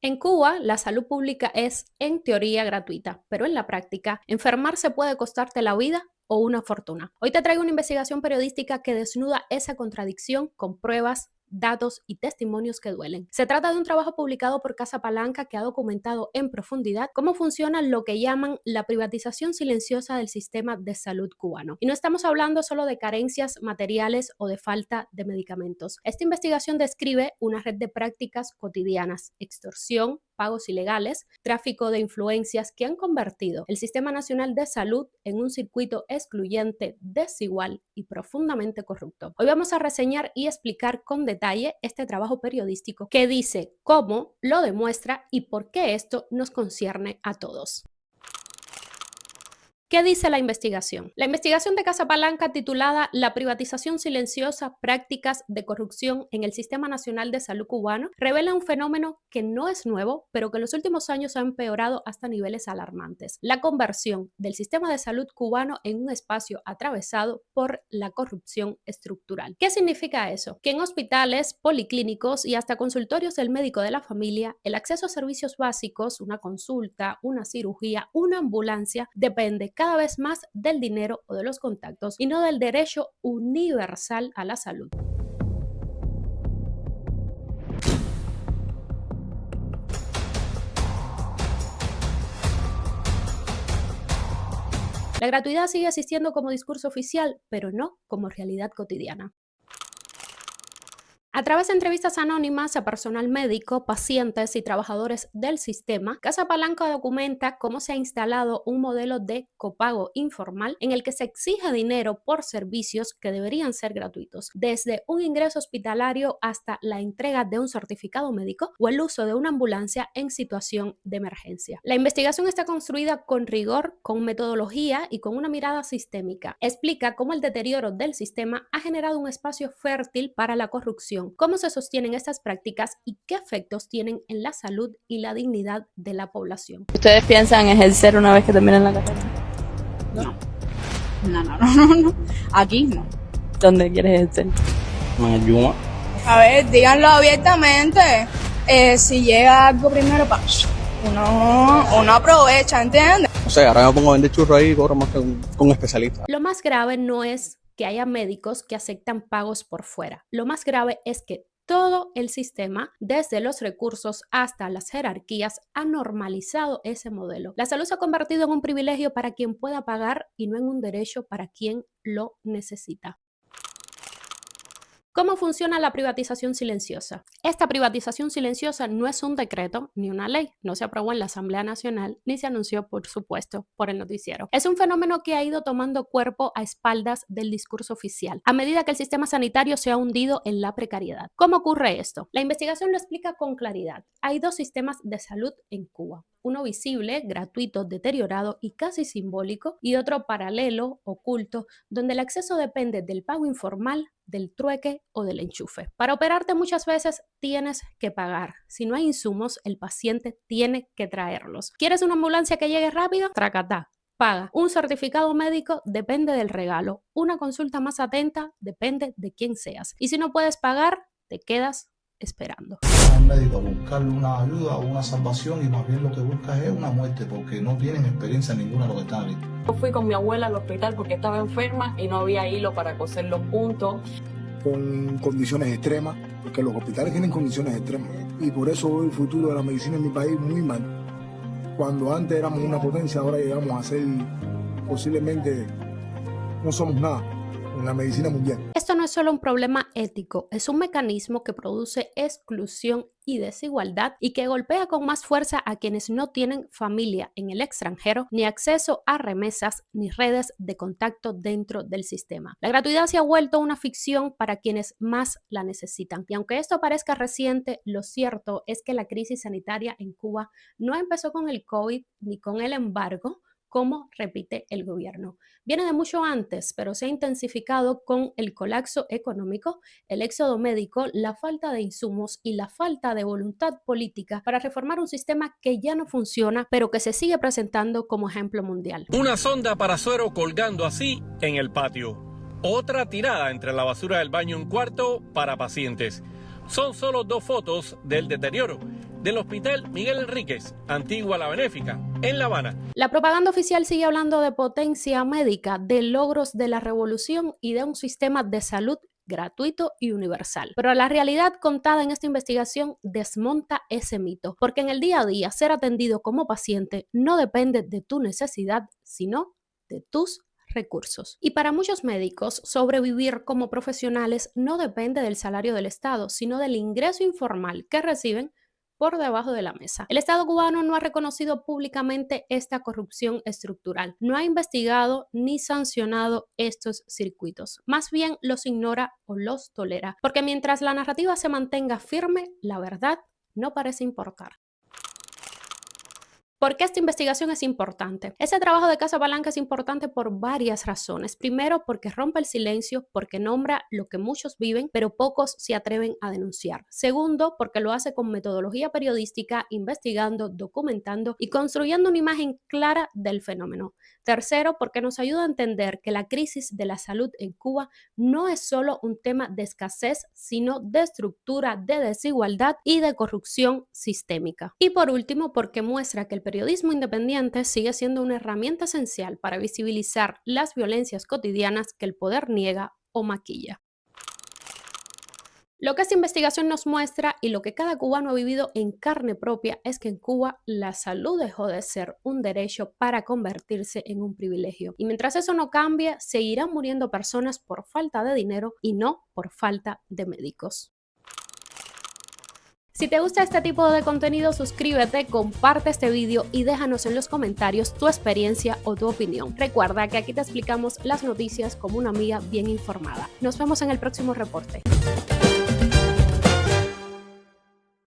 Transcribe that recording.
En Cuba, la salud pública es, en teoría, gratuita, pero en la práctica, enfermarse puede costarte la vida o una fortuna. Hoy te traigo una investigación periodística que desnuda esa contradicción con pruebas, datos y testimonios que duelen. Se trata de un trabajo publicado por Casa Palanca que ha documentado en profundidad cómo funciona lo que llaman la privatización silenciosa del sistema de salud cubano. Y no estamos hablando solo de carencias materiales o de falta de medicamentos. Esta investigación describe una red de prácticas cotidianas, extorsión, pagos ilegales, tráfico de influencias que han convertido el Sistema Nacional de Salud en un circuito excluyente, desigual y profundamente corrupto. Hoy vamos a reseñar y explicar con detalle este trabajo periodístico que dice cómo, lo demuestra y por qué esto nos concierne a todos. ¿Qué dice la investigación? La investigación de Casa Palanca, titulada La privatización silenciosa, prácticas de corrupción en el Sistema Nacional de Salud cubano, revela un fenómeno que no es nuevo, pero que en los últimos años ha empeorado hasta niveles alarmantes: la conversión del sistema de salud cubano en un espacio atravesado por la corrupción estructural. ¿Qué significa eso? Que en hospitales, policlínicos y hasta consultorios del médico de la familia, el acceso a servicios básicos, una consulta, una cirugía, una ambulancia, depende cada vez más del dinero o de los contactos y no del derecho universal a la salud. La gratuidad sigue existiendo como discurso oficial, pero no como realidad cotidiana. A través de entrevistas anónimas a personal médico, pacientes y trabajadores del sistema, Casa Palanca documenta cómo se ha instalado un modelo de copago informal en el que se exige dinero por servicios que deberían ser gratuitos, desde un ingreso hospitalario hasta la entrega de un certificado médico o el uso de una ambulancia en situación de emergencia. La investigación está construida con rigor, con metodología y con una mirada sistémica. Explica cómo el deterioro del sistema ha generado un espacio fértil para la corrupción, cómo se sostienen estas prácticas y qué efectos tienen en la salud y la dignidad de la población. ¿Ustedes piensan ejercer una vez que terminen la carrera? No. Aquí no. ¿Dónde quieres ejercer? En el Yuma. A ver, díganlo abiertamente. Si llega algo primero, uno aprovecha, ¿entiendes? O sea, ahora me pongo a vender churros ahí y cobro más que un especialista. Lo más grave no es que haya médicos que aceptan pagos por fuera. Lo más grave es que todo el sistema, desde los recursos hasta las jerarquías, ha normalizado ese modelo. La salud se ha convertido en un privilegio para quien pueda pagar y no en un derecho para quien lo necesita. ¿Cómo funciona la privatización silenciosa? Esta privatización silenciosa no es un decreto ni una ley, no se aprobó en la Asamblea Nacional ni se anunció, por supuesto, por el noticiero. Es un fenómeno que ha ido tomando cuerpo a espaldas del discurso oficial, a medida que el sistema sanitario se ha hundido en la precariedad. ¿Cómo ocurre esto? La investigación lo explica con claridad. Hay dos sistemas de salud en Cuba: uno visible, gratuito, deteriorado y casi simbólico, y otro paralelo, oculto, donde el acceso depende del pago informal, del trueque o del enchufe. Para operarte muchas veces tienes que pagar. Si no hay insumos, el paciente tiene que traerlos. ¿Quieres una ambulancia que llegue rápido? Tracatá. Paga. Un certificado médico depende del regalo. Una consulta más atenta depende de quién seas. Y si no puedes pagar, te quedas esperando. Al médico a buscarle una ayuda o una salvación, y más bien lo que busca es una muerte, porque no tienen experiencia ninguna de lo que están ahí. Yo fui con mi abuela al hospital porque estaba enferma y no había hilo para coser los puntos. Con condiciones extremas, porque los hospitales tienen condiciones extremas, y por eso hoy el futuro de la medicina en mi país muy mal. Cuando antes éramos una potencia, ahora llegamos a ser, posiblemente no somos nada en la medicina mundial. Esto no es solo un problema ético, es un mecanismo que produce exclusión y desigualdad y que golpea con más fuerza a quienes no tienen familia en el extranjero, ni acceso a remesas, ni redes de contacto dentro del sistema. La gratuidad se ha vuelto una ficción para quienes más la necesitan. Y aunque esto parezca reciente, lo cierto es que la crisis sanitaria en Cuba no empezó con el COVID ni con el embargo, como repite el gobierno. Viene de mucho antes, pero se ha intensificado con el colapso económico, el éxodo médico, la falta de insumos y la falta de voluntad política para reformar un sistema que ya no funciona, pero que se sigue presentando como ejemplo mundial. Una sonda para suero colgando así en el patio. Otra tirada entre la basura del baño en cuarto para pacientes. Son solo dos fotos del deterioro. del Hospital Miguel Enríquez, Antigua La Benéfica, en La Habana. La propaganda oficial sigue hablando de potencia médica, de logros de la revolución y de un sistema de salud gratuito y universal. Pero la realidad contada en esta investigación desmonta ese mito, porque en el día a día ser atendido como paciente no depende de tu necesidad, sino de tus recursos. Y para muchos médicos, sobrevivir como profesionales no depende del salario del Estado, sino del ingreso informal que reciben por debajo de la mesa. El Estado cubano no ha reconocido públicamente esta corrupción estructural, no ha investigado ni sancionado estos circuitos, más bien los ignora o los tolera, porque mientras la narrativa se mantenga firme, la verdad no parece importar. ¿Por qué esta investigación es importante? Ese trabajo de Casa Palanca es importante por varias razones. Primero, porque rompe el silencio, porque nombra lo que muchos viven, pero pocos se atreven a denunciar. Segundo, porque lo hace con metodología periodística, investigando, documentando y construyendo una imagen clara del fenómeno. Tercero, porque nos ayuda a entender que la crisis de la salud en Cuba no es solo un tema de escasez, sino de estructura, de desigualdad y de corrupción sistémica. Y por último, porque muestra que el periodismo independiente sigue siendo una herramienta esencial para visibilizar las violencias cotidianas que el poder niega o maquilla. Lo que esta investigación nos muestra y lo que cada cubano ha vivido en carne propia es que en Cuba la salud dejó de ser un derecho para convertirse en un privilegio. Y mientras eso no cambie, seguirán muriendo personas por falta de dinero y no por falta de médicos. Si te gusta este tipo de contenido, suscríbete, comparte este video y déjanos en los comentarios tu experiencia o tu opinión. Recuerda que aquí te explicamos las noticias como una amiga bien informada. Nos vemos en el próximo reporte.